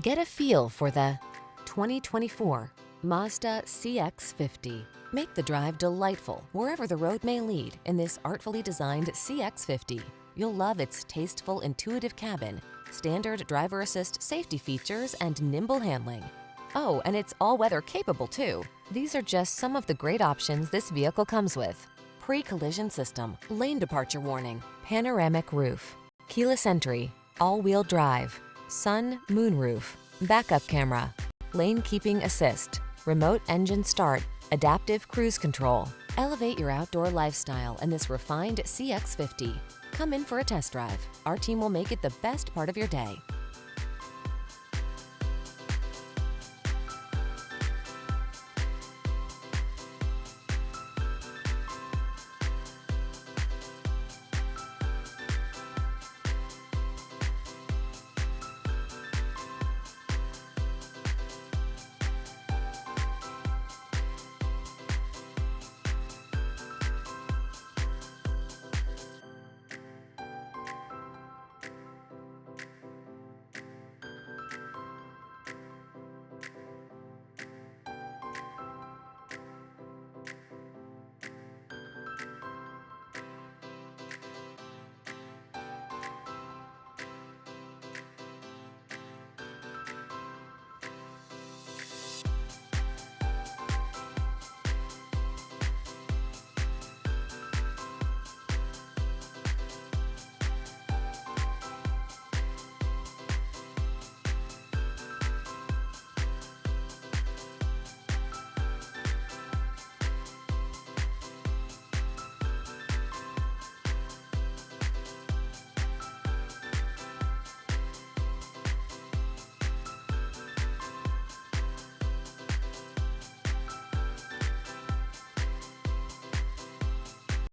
Get a feel for the 2024 Mazda CX-50. Make the drive delightful wherever the road may lead in this artfully designed CX-50. You'll love its tasteful, intuitive cabin, standard driver assist safety features, and nimble handling. Oh, and it's all-weather capable too. These are just some of the great options this vehicle comes with: pre-collision system, lane departure warning, panoramic roof, keyless entry, all-wheel drive, sun, moon roof, backup camera, lane keeping assist, remote engine start, adaptive cruise control. Elevate your outdoor lifestyle in this refined CX-50. Come in for a test drive. Our team will make it the best part of your day.